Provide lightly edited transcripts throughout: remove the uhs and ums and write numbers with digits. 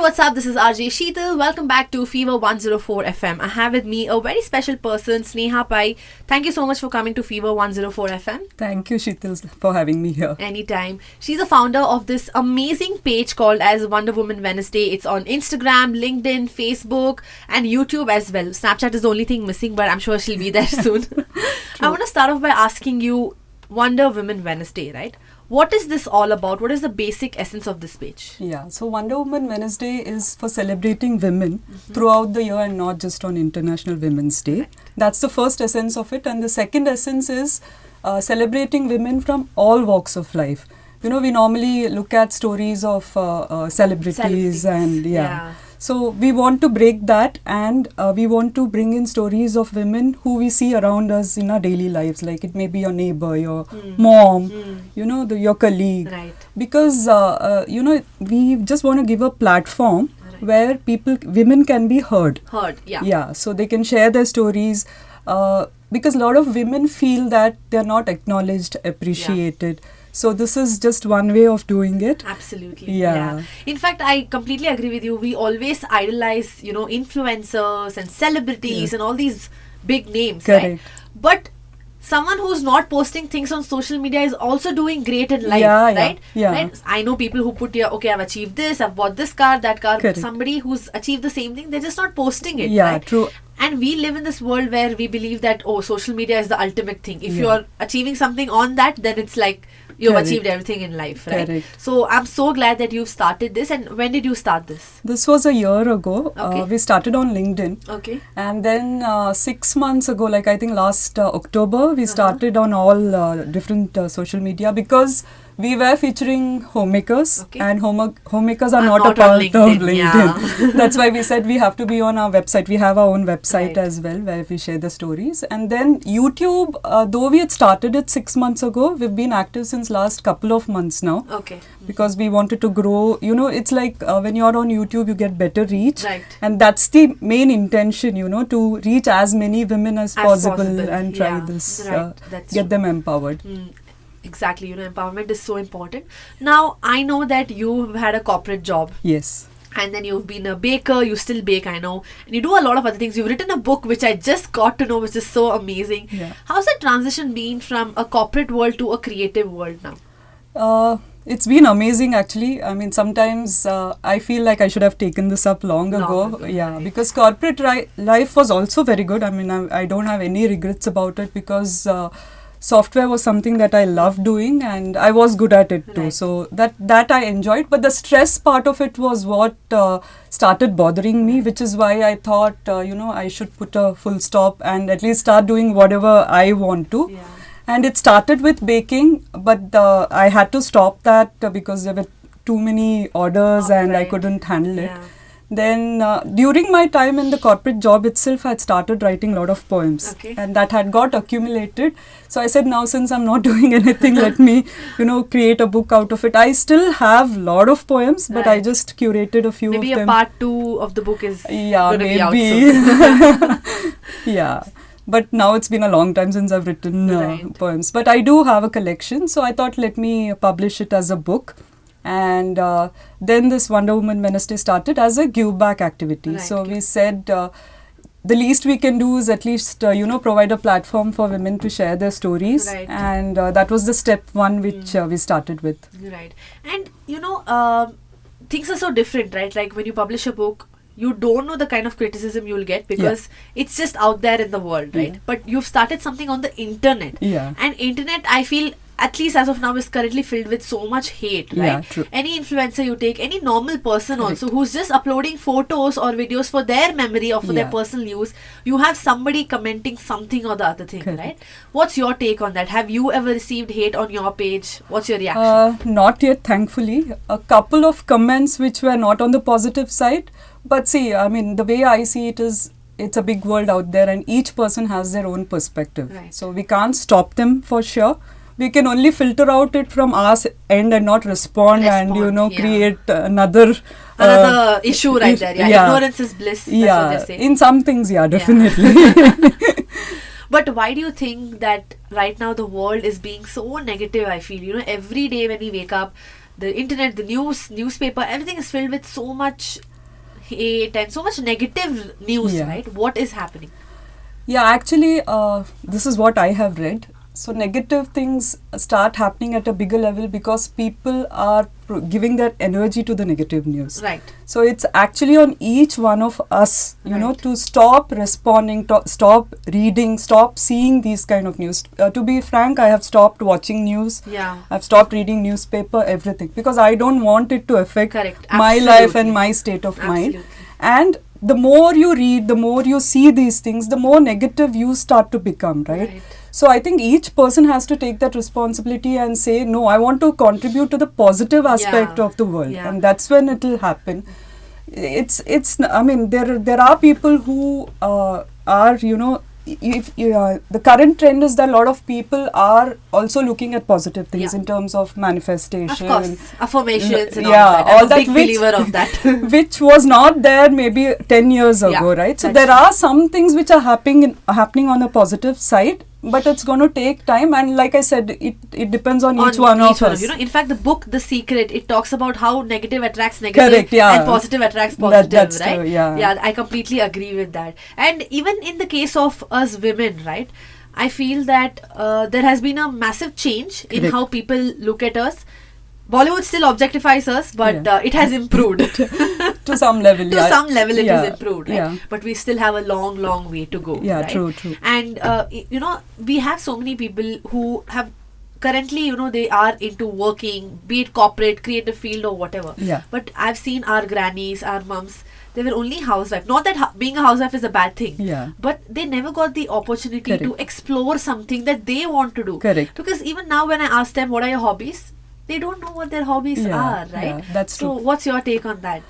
what's up? This is RJ Sheetal. Welcome back to Fever 104 FM. I have with me a very special person, Sneha Pai. Thank you so much for coming to Fever 104 FM. Thank you, Sheetal, for having me here. Anytime. She's the founder of this amazing page called as Wonder Woman Wednesday. It's on Instagram, LinkedIn, Facebook, and YouTube as well. Snapchat is the only thing missing, but I'm sure she'll be there soon. I want to start off by asking you, Wonder Woman Wednesday, right? What is this all about? What is the basic essence of this page? Yeah, so Wonder Woman Wednesday is for celebrating women throughout the year and not just on International Women's Day. Right. That's the first essence of it. And the second essence is celebrating women from all walks of life. You know, we normally look at stories of celebrities and So we want to break that, and we want to bring in stories of women who we see around us in our daily lives. Like it may be your neighbor, your mom, you know, your colleague. Right. Because, you know, we just want to give a platform where women can be heard. Yeah, so they can share their stories. Because a lot of women feel that they're not acknowledged, appreciated. So this is just one way of doing it. Absolutely. Yeah. In fact, I completely agree with you. We always idolize, you know, influencers and celebrities and all these big names. Correct. Right? But someone who's not posting things on social media is also doing great in life, right? Right? I know people who put here, okay, I've achieved this, I've bought this car, that car. Correct. Somebody who's achieved the same thing, they're just not posting it. Yeah, right? true. And we live in this world where we believe that, oh, social media is the ultimate thing. If you're achieving something on that, then it's like you've achieved everything in life, right? Correct. So I'm so glad that you've started this. And when did you start this? This was a year ago. Okay. We started on LinkedIn. Okay. And then 6 months ago, like I think last October, we started on all different social media because we were featuring homemakers and homemakers are not a part of LinkedIn. Yeah. That's why we said we have to be on our website. We have our own website as well where we share the stories. And then YouTube, though we had started it 6 months ago, we've been active since last couple of months now. Okay. Because we wanted to grow. You know, it's like when you're on YouTube, you get better reach. Right. And that's the main intention, you know, to reach as many women as possible and try this, get them empowered. Exactly, you know, empowerment is so important. Now, I know that you've had a corporate job. Yes. And then you've been a baker, you still bake, I know. And you do a lot of other things. You've written a book, which I just got to know, which is so amazing. Yeah. How's the transition been from a corporate world to a creative world now? It's been amazing actually. I mean, sometimes I feel like I should have taken this up long ago. Yeah, because corporate life was also very good. I mean, I don't have any regrets about it because software was something that I loved doing and I was good at it too. So that I enjoyed. But the stress part of it was what started bothering me, which is why I thought, you know, I should put a full stop and at least start doing whatever I want to. Yeah. And it started with baking, but I had to stop that because there were too many orders and I couldn't handle it. Then during my time in the corporate job itself, I had started writing a lot of poems and that had got accumulated. So I said, now since I'm not doing anything, let me, you know, create a book out of it. I still have a lot of poems, but I just curated a few maybe of them. Maybe a part 2 of the book is going to be out soon. Yeah. But now it's been a long time since I've written poems. But I do have a collection, so I thought let me publish it as a book. And then this Wonder Woman Wednesday started as a give back activity. So we said the least we can do is at least, you know, provide a platform for women to share their stories. And that was the step 1 which we started with. Right. And, you know, things are so different, right? Like when you publish a book, you don't know the kind of criticism you'll get because it's just out there in the world, right? But you've started something on the internet. And internet, I feel, at least as of now, is currently filled with so much hate, right? Yeah, true. Any influencer you take, any normal person also who's just uploading photos or videos for their memory or for their personal use, you have somebody commenting something or the other thing, right? What's your take on that? Have you ever received hate on your page? What's your reaction? Not yet, thankfully. A couple of comments which were not on the positive side. But see, I mean, the way I see it is, it's a big world out there and each person has their own perspective. So we can't stop them for sure. We can only filter out it from our end and not respond and, you know, create another issue right there. Ignorance is bliss. That's what they say. In some things, definitely. But why do you think that right now the world is being so negative? I feel, you know, every day when we wake up, the internet, the news, newspaper, everything is filled with so much hate and so much negative news, Yeah. right? What is happening? Yeah, actually, this is what I have read. So negative things start happening at a bigger level because people are giving their energy to the negative news. Right. So it's actually on each one of us, you know, Right. to stop responding, to stop reading, stop seeing these kind of news. To be frank, I have stopped watching news. Yeah. I've stopped reading newspaper, everything, because I don't want it to affect Correct. my life Absolutely. and my state of mind. Absolutely. And the more you read, the more you see these things, the more negative you start to become, right? Right. So I think each person has to take that responsibility and say, no, I want to contribute to the positive aspect Yeah. of the world, Yeah. and that's when it will happen. It's. I mean, there are people who are, you know, if the current trend is that a lot of people are also looking at positive things Yeah. in terms of manifestation. Of course. Affirmations and Yeah, all that. all I'm a that big which- believer of that. which was not there maybe 10 years Yeah, ago, right? So that's there true. are some things which are happening on the positive side, but it's going to take time, and like I said, it depends on each one of us. You know, in fact, the book The Secret, it talks about how negative attracts negative. Correct, yeah. And positive attracts positive, that's right? true, yeah. Yeah, I completely agree with that. And even in the case of us women, right, I feel that there has been a massive change in Correct. how people look at us. Bollywood still objectifies us, but Yeah. it has improved. To some level, To yeah. some level, it Yeah, is improved, right? yeah. But we still have a long, long way to go. Yeah, right? true. And you know, we have so many people who have currently, you know, they are into working, be it corporate, creative field, or whatever. Yeah. But I've seen our grannies, our mums. They were only housewife. Not that being a housewife is a bad thing. Yeah. But they never got the opportunity Correct. to explore something that they want to do. Correct. Because even now, when I ask them, "What are your hobbies?" they don't know what their hobbies Yeah, are, right? yeah, that's so, true. what's your take on that?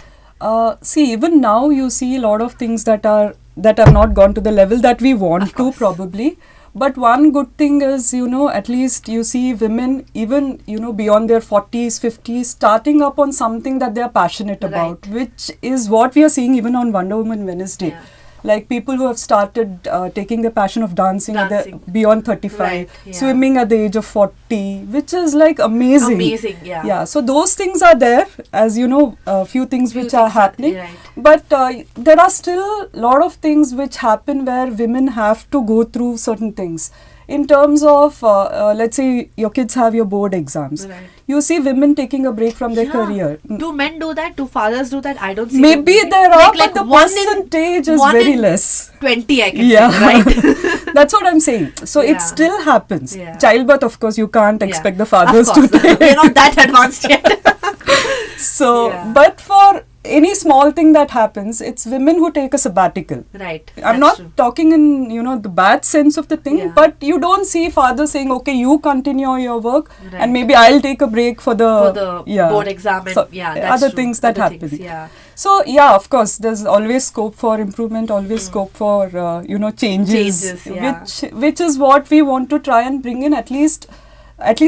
See, even now you see a lot of things that have not gone to the level that we want Of to, course. probably. But one good thing is, you know, at least you see women, even, you know, beyond their 40s, 50s, starting up on something that they are passionate about, which is what we are seeing even on Wonder Woman Wednesday. Yeah. Like people who have started taking the passion of dancing, Dancing. beyond 35, Right, yeah. swimming at the age of 40, which is like amazing. Amazing, yeah. Yeah, so those things are there, as you know, a few things Few which are things are- happening. right. But there are still a lot of things which happen where women have to go through certain things. In terms of, let's say your kids have your board exams. Right. You see women taking a break from their Yeah. career. Do men do that? Do fathers do that? I don't see Maybe them doing there it. are, Like but the one in- percentage is one very in less. 20, I can Yeah, say, right? that's what I'm saying. So Yeah. it still happens. Yeah. Childbirth, of course, you can't Yeah. expect the fathers Of to course, take. we're not that advanced yet. So, Yeah. but for any small thing that happens, it's women who take a sabbatical. Right. I'm that's not true. talking in, you know, the bad sense of the thing, Yeah. but you don't see father saying, okay, you continue your work Right. and maybe I'll take a break for the, For the board exam and So, yeah, that's other true. things that Other happen. things, yeah. So, yeah, of course, there's always scope for improvement, always scope for, you know, changes, yeah. which is what we want to try and bring in, at least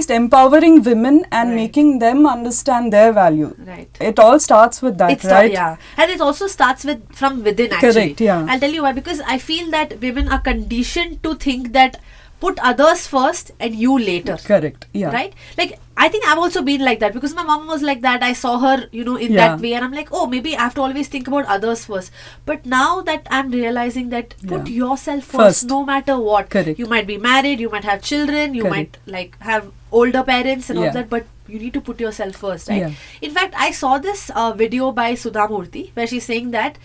empowering women and Right. making them understand their value. Right. It all starts with that, right? Yeah, and it also starts from within. Actually, Correct, yeah. I'll tell you why. Because I feel that women are conditioned to think that put others first and you later. Correct, yeah. Right? Like, I think I've also been like that because my mom was like that. I saw her, you know, in Yeah. that way, and I'm like, oh, maybe I have to always think about others first. But now that I'm realizing that put Yeah. yourself First. first, no matter what. Correct. You might be married, you might have children, you Correct. might like have older parents and all Yeah. that, but you need to put yourself first, right? Yeah. In fact, I saw this video by Sudha Murthy where she's saying that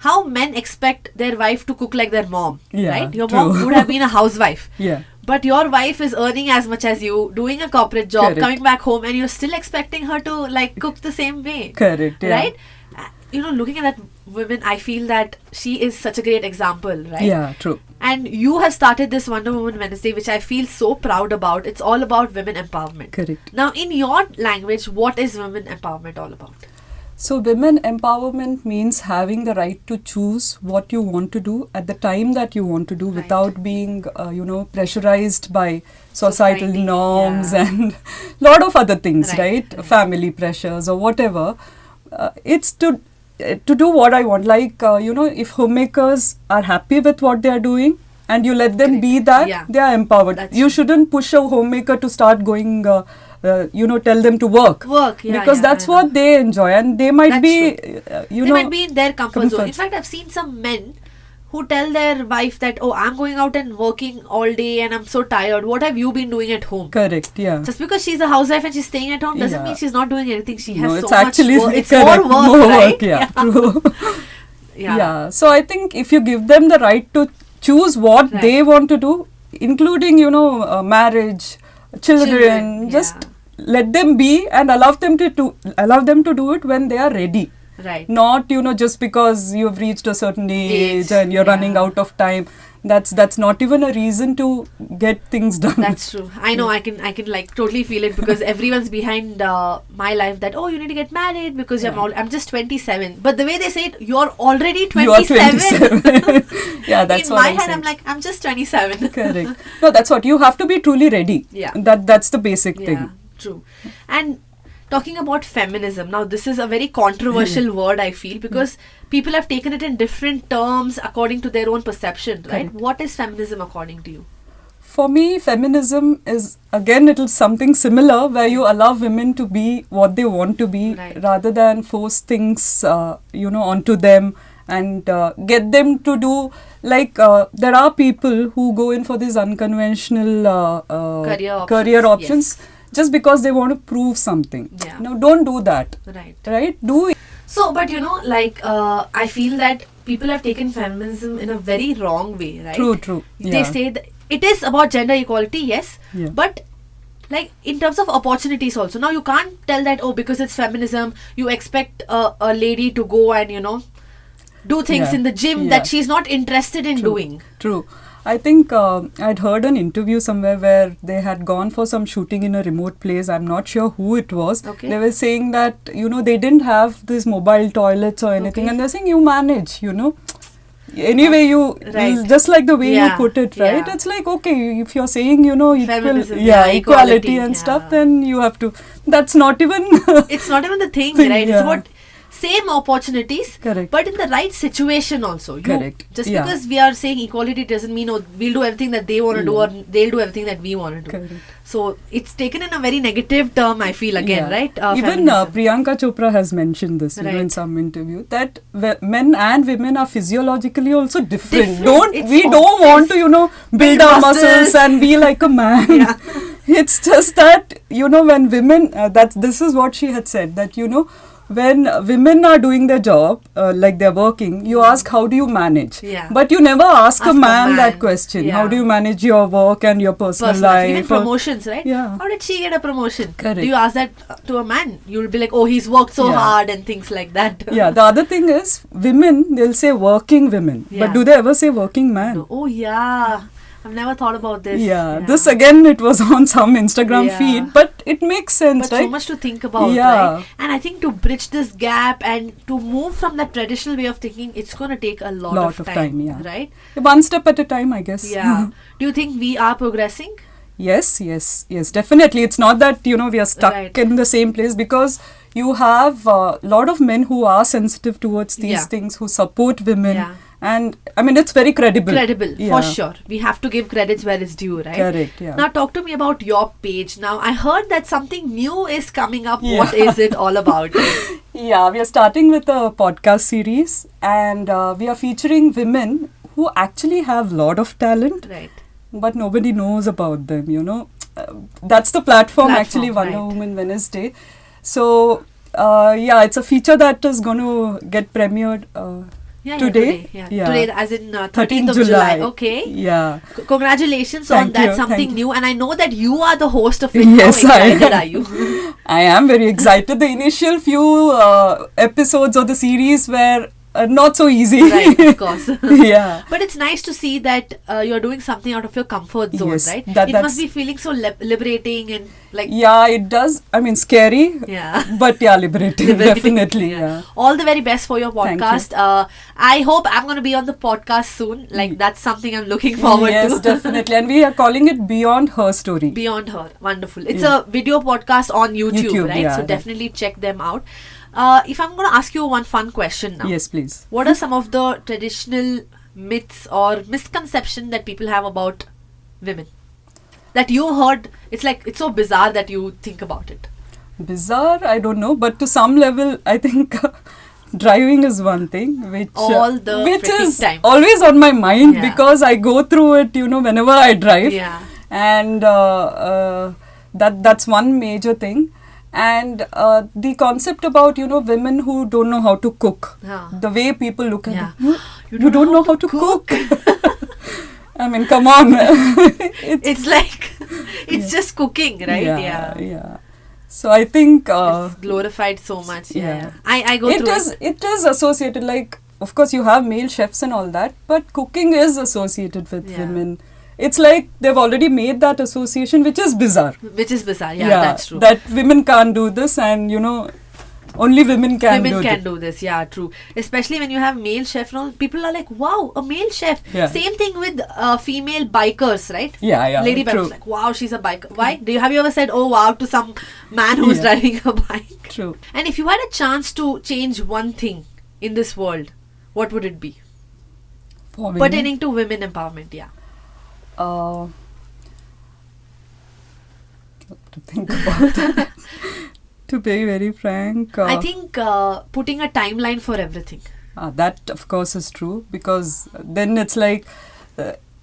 how men expect their wife to cook like their mom, Yeah, right? Your mom true. would have been a housewife. Yeah. But your wife is earning as much as you, doing a corporate job, Correct. coming back home, and you're still expecting her to like cook the same way. Correct, yeah. Right? You know, looking at that woman, I feel that she is such a great example, right? Yeah, true. And you have started this Wonder Woman Wednesday, which I feel so proud about. It's all about women empowerment. Correct. Now, in your language, what is women empowerment all about? So, women empowerment means having the right to choose what you want to do at the time that you want to do, Right. without being, you know, pressurized by societal Society, norms yeah. and lot of other things, Right, right? right. Family pressures or whatever. It's to do what I want. Like, you know, if homemakers are happy with what they are doing, and you let them Correct. be that, Yeah. they are empowered. That's You true. shouldn't push a homemaker to start going tell them to work. Because that's what they enjoy, and they might be, they might be in their comfort zone. In fact, I've seen some men who tell their wife that, oh, I'm going out and working all day and I'm so tired. What have you been doing at home? Correct, yeah. Just because she's a housewife and she's staying at home doesn't mean she's not doing anything. She has it's so actually much work. It's correct. more work, right? Yeah, true. Yeah. So I think if you give them the right to choose what they want to do, including, marriage, children, just let them be and allow them to do it when they are ready. Right. Not, just because you've reached a certain age and you're running out of time. That's not even a reason to get things done. That's true. I know. I can like totally feel it, because everyone's behind my life that, oh, you need to get married because I'm just 27. But the way they say it, you're already 27. You are 27. Yeah, that's in what my I'm head, saying. I'm like, I'm just 27. Correct. No, that's what you have to be truly ready. Yeah. That's the basic thing. True. And talking about feminism, now this is a very controversial word, I feel, because people have taken it in different terms according to their own perception, right? Correct. What is feminism according to you? For me, feminism is, again, it is something similar where you allow women to be what they want to be, rather than force things, onto them and get them to do, like, there are people who go in for these unconventional career options. Yes. Just because they want to prove something. Yeah. No, don't do that. Right? Do it. So, but I feel that people have taken feminism in a very wrong way, right? True. They say that it is about gender equality, yes, but like in terms of opportunities also. Now you can't tell that, oh, because it's feminism, you expect a lady to go and, do things in the gym that she's not interested in doing. True. I think I'd heard an interview somewhere where they had gone for some shooting in a remote place. I'm not sure who it was. Okay. They were saying that, they didn't have these mobile toilets or anything. And they're saying you manage, Anyway, just like the way you put it, right? It's like, okay, if you're saying, feminism, equality and stuff, then you have to. That's not even. It's not even the thing, right? It's about same opportunities, correct, but in the right situation also. Correct. Just because we are saying equality doesn't mean we'll do everything that they want to do, or they'll do everything that we want to do. Correct. So it's taken in a very negative term, I feel, again, right? Even Priyanka Chopra has mentioned this in some interview, that men and women are physiologically also different. We don't want to, build our muscles and be like a man. It's just that, when women, this is what she had said, that, when women are doing their job, like they're working, you ask, how do you manage? But you never ask a man that question. How do you manage your work and your personal life? Even promotions, right? How did she get a promotion? Correct. Do you ask that to a man? You'll be like, oh, he's worked so hard and things like that. The other thing is, women, they'll say working women. But do they ever say working man? No. Oh, yeah. I've never thought about this. This again, it was on some Instagram feed, but it makes sense, but right? So much to think about, right? And I think to bridge this gap and to move from that traditional way of thinking, it's going to take a lot of time, right? One step at a time, I guess. Do you think we are progressing? Yes, definitely. It's not that, we are stuck in the same place, because you have a lot of men who are sensitive towards these things, who support women. And I mean, it's very credible. For sure. We have to give credits where it's due, right? Correct, Now talk to me about your page. Now I heard that something new is coming up. What is it all about? We are starting with a podcast series, and we are featuring women who actually have a lot of talent, but nobody knows about them, That's the platform actually, Wonder Woman Wednesday. So it's a feature that is going to get premiered today. Today, as in 13th of July. Okay. Congratulations on that. Something new. And I know that you are the host of it. Yes, how excited are you? I am very excited. The initial few episodes of the series were not so easy. Right, of course. But it's nice to see that you're doing something out of your comfort zone, right? It must be feeling so liberating and like... it does. I mean, scary. But liberating. Definitely. All the very best for your podcast. I hope I'm going to be on the podcast soon. Like, that's something I'm looking forward to. Yes, definitely. And we are calling it Beyond Her Story. Beyond Her. Wonderful. It's a video podcast on YouTube, right? So definitely check them out. If I'm going to ask you one fun question now. Yes, please. What are some of the traditional myths or misconceptions that people have about women? that you heard? It's like, it's so bizarre that you think about it. Bizarre, I don't know, but to some level, I think driving is one thing which All the which freaking is time. always on my mind, Yeah. because I go through it, whenever I drive. Yeah. And that's one major thing. And the concept about, women who don't know how to cook, Yeah. the way people look at Yeah. it, you don't know how to cook. I mean, come on. It's like, it's just cooking, right? Yeah. So I think It's glorified so much. Yeah. I go it through is it is associated, like, of course you have male chefs and all that, but cooking is associated with Yeah. women. It's like they've already made that association, which is bizarre. Which is bizarre. Yeah, that's true. That women can't do this, and only women can Women do can it. do this, yeah, true. Especially when you have male chef, people are like, wow, a male chef. Yeah. Same thing with female bikers, right? Yeah, Lady true. bikers, like, wow, she's a biker. Why? Have you ever said, oh wow, to some man who's Yeah. driving a bike? True. And if you had a chance to change one thing in this world, what would it be? For women, Pertaining to women empowerment, yeah. to think about that. To be very frank, I think putting a timeline for everything. that of course is true, because then it's like,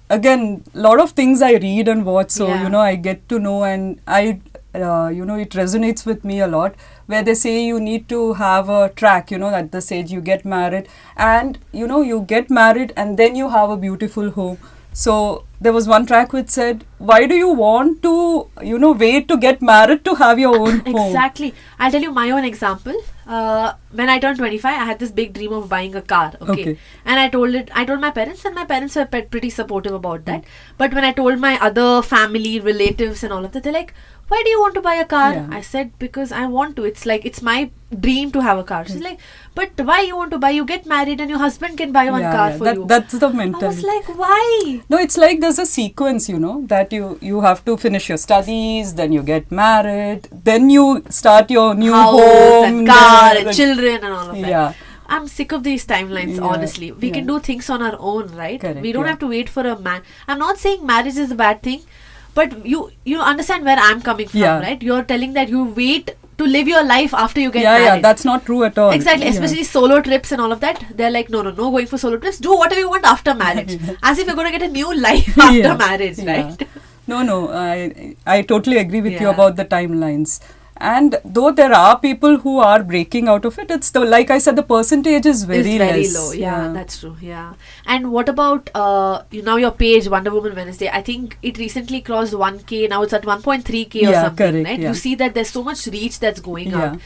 again, a lot of things I read and watch, so Yeah. I get to know, and it resonates with me a lot, where they say you need to have a track, at this age you get married, and you get married and then you have a beautiful home. So there was one track which said, why do you want to wait to get married to have your own home? Exactly. I'll tell you my own example. When I turned 25, I had this big dream of buying a car. Okay. And I told my parents, and my parents were pretty supportive about that. But when I told my other family, relatives and all of that, they're like, why do you want to buy a car? Yeah. I said, because I want to. It's like, it's my dream to have a car. She's like, but why you want to buy? You get married and your husband can buy one car for you. That's the I mentality. was like, why? No, it's like there's a sequence, that you have to finish your studies, then you get married, then you start your new House home, and car then and children and all of that. Yeah. I'm sick of these timelines, Yeah, honestly. We can do things on our own, right? Correct, We don't yeah. have to wait for a man. I'm not saying marriage is a bad thing, but you understand where I'm coming from, Yeah. right? You're telling that you wait to live your life after you get Yeah, married. that's not true at all. Exactly, Yeah. especially solo trips and all of that. They're like, no going for solo trips. Do whatever you want after marriage. As if you're going to get a new life after Yeah. marriage, Yeah. right? No, I totally agree with you Yeah. about the timelines. And though there are people who are breaking out of it, it's like I said, the percentage is very less. Low. Yeah, that's true. Yeah. And what about now your page, Wonder Woman Wednesday? I think it recently crossed 1K. Now it's at 1.3K or Yeah, something, correct, right? yeah. You see that there's so much reach that's going Yeah. out.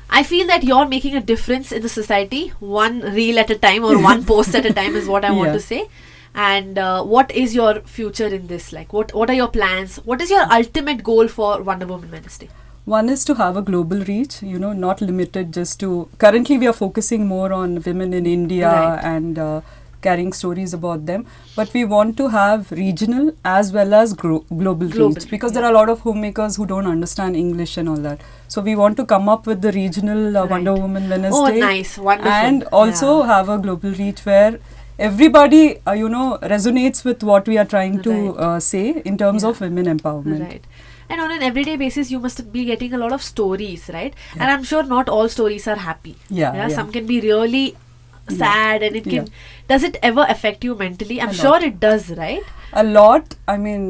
I feel that you're making a difference in the society, one reel at a time or one post at a time is what I want Yeah. to say. And what is your future in this? Like, what are your plans? What is your ultimate goal for Wonder Woman Wednesday? One is to have a global reach, not limited just to... Currently, we are focusing more on women in India Right. and carrying stories about them. But we want to have regional as well as global reach, because there are a lot of homemakers who don't understand English and all that. So we want to come up with the regional Wonder Right. Woman Wednesday. Oh, nice. Wonderful. And also have a global reach where everybody, resonates with what we are trying to say in terms of women empowerment. Right. And on an everyday basis, you must be getting a lot of stories, right? Yeah. And I'm sure not all stories are happy. Yeah. Some can be really sad, and it can... Does it ever affect you mentally? I'm A sure lot. it does, right? A lot. I mean,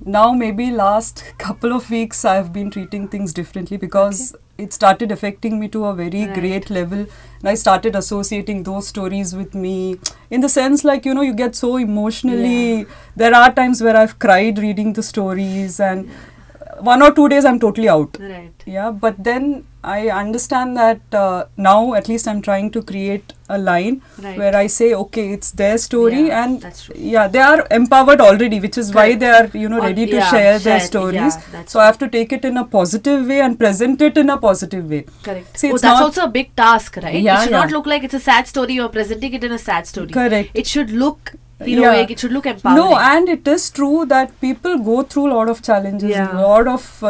now maybe last couple of weeks I've been treating things differently, because it started affecting me to a very great level. And I started associating those stories with me, in the sense like, you get so emotionally... There are times where I've cried reading the stories, and 1 or 2 days I'm totally out. Right. Yeah, but then I understand that now at least I'm trying to create a line where I say, okay, it's their story, and that's true. they are empowered already, which is why they are ready to share their stories. So I have to take it in a positive way and present it in a positive way. Correct. See, that's also a big task, right? Yeah, it should not look like it's a sad story. You're presenting it in a sad story. Correct. It should look heroic. It should look empowering. No, and it is true that people go through a lot of challenges, a lot of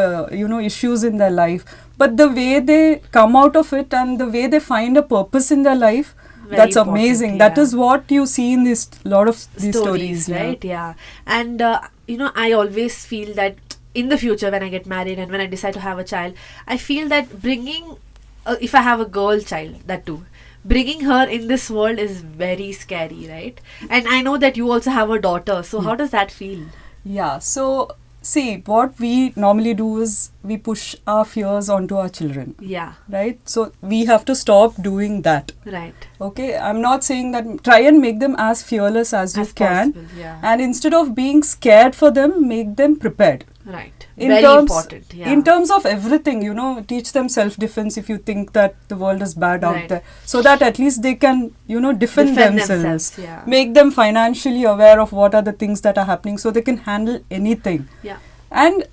issues in their life. But the way they come out of it and the way they find a purpose in their life, that's amazing. That is what you see in this lot of these stories, right? Yeah. And I always feel that in the future when I get married and when I decide to have a child, I feel that bringing, if I have a girl child, that too, bringing her in this world is very scary, right? And I know that you also have a daughter, so how does that feel? Yeah, so see, what we normally do is we push our fears onto our children. Yeah. Right? So we have to stop doing that. Right. Okay, I'm not saying that, try and make them as fearless as you can. Possible, yeah. And instead of being scared for them, make them prepared. Right. In Very terms, important. Yeah. In terms of everything, teach them self-defense if you think that the world is bad out there. So that at least they can, defend themselves. Yeah. Make them financially aware of what are the things that are happening so they can handle anything. Yeah. And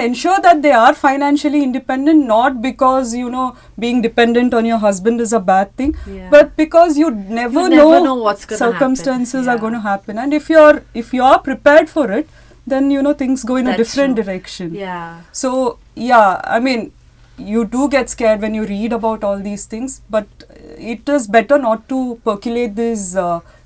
ensure that they are financially independent, not because, being dependent on your husband is a bad thing, but because you never know what's gonna circumstances happen. are going to happen. And if you are prepared for it, then things go in a different direction. Yeah. So yeah, I mean, you do get scared when you read about all these things, but it is better not to percolate this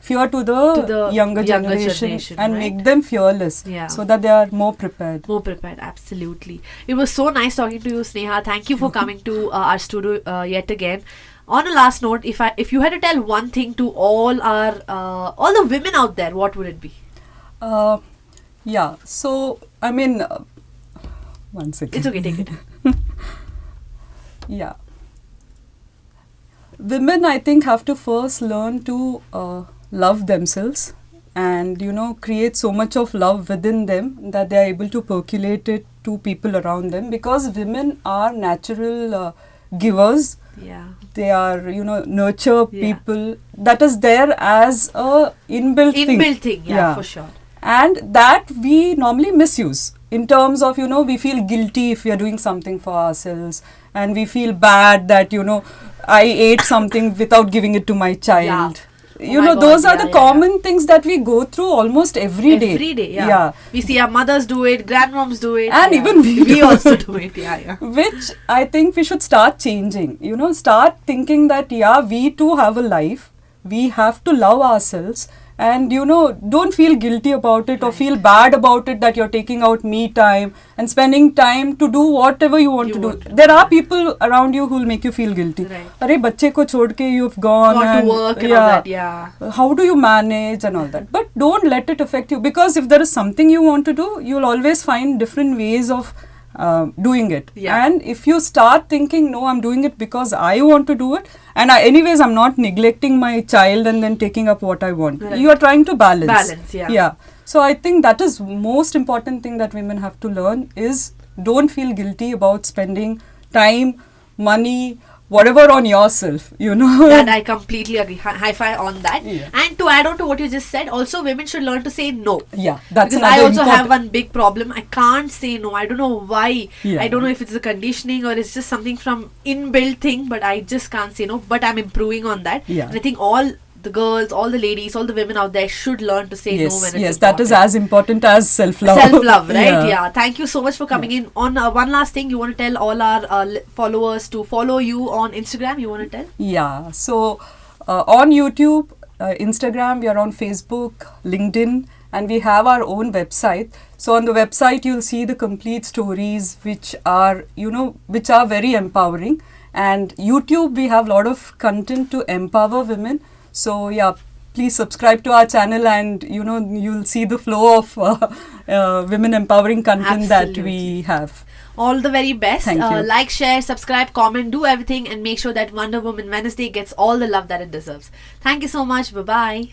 fear to the younger generation and right? make them fearless, so that they are more prepared. More prepared, absolutely. It was so nice talking to you, Sneha. Thank you for coming to our studio yet again. On a last note, if you had to tell one thing to all the women out there, what would it be? Yeah, so I mean, one second. It's okay, take it. Yeah. Women, I think, have to first learn to love themselves and, create so much of love within them that they are able to percolate it to people around them, because women are natural givers. Yeah. They are, nurture people. That is there as a inbuilt thing. Inbuilt thing, yeah, for sure. And that we normally misuse in terms of, we feel guilty if we are doing something for ourselves, and we feel bad that, I ate something without giving it to my child. Yeah. Those are the common things that we go through almost every day. Every day, yeah. We see our mothers do it, grandmoms do it. And even we also do it, yeah. Which I think we should start changing. Start thinking that, we too have a life. We have to love ourselves. And, don't feel guilty about it or feel bad about it that you're taking out me time and spending time to do whatever you want to do. There are people around you who will make you feel guilty. Arey, bacche ko chhod ke you've gone to work and all that, yeah. How do you manage and all that? But don't let it affect you, because if there is something you want to do, you'll always find different ways of doing it. Yeah. And if you start thinking, no, I'm doing it because I want to do it, and anyways I'm not neglecting my child and then taking up what I want. You are trying to balance. Yeah. So I think that is most important thing that women have to learn is, don't feel guilty about spending time, money, whatever on yourself, That I completely agree. High five on that. Yeah. And to add on to what you just said, also women should learn to say no. Yeah, that's because I also have one big problem. I can't say no. I don't know why. Yeah. I don't know if it's a conditioning or it's just something from inbuilt thing, but I just can't say no. But I'm improving on that. Yeah. And I think all the girls, all the ladies, all the women out there should learn to say no when it's important. Yes, that is as important as self-love. Self-love, right? Yeah. Thank you so much for coming in. On one last thing, you want to tell all our followers to follow you on Instagram? You want to tell? Yeah. So on YouTube, Instagram, we are on Facebook, LinkedIn, and we have our own website. So on the website, you'll see the complete stories which are, which are very empowering. And YouTube, we have a lot of content to empower women. So yeah, please subscribe to our channel, and you'll see the flow of women empowering content that we have. All the very best. Thank you. Like, share, subscribe, comment, do everything, and make sure that Wonder Woman Wednesday gets all the love that it deserves. Thank you so much. Bye-bye.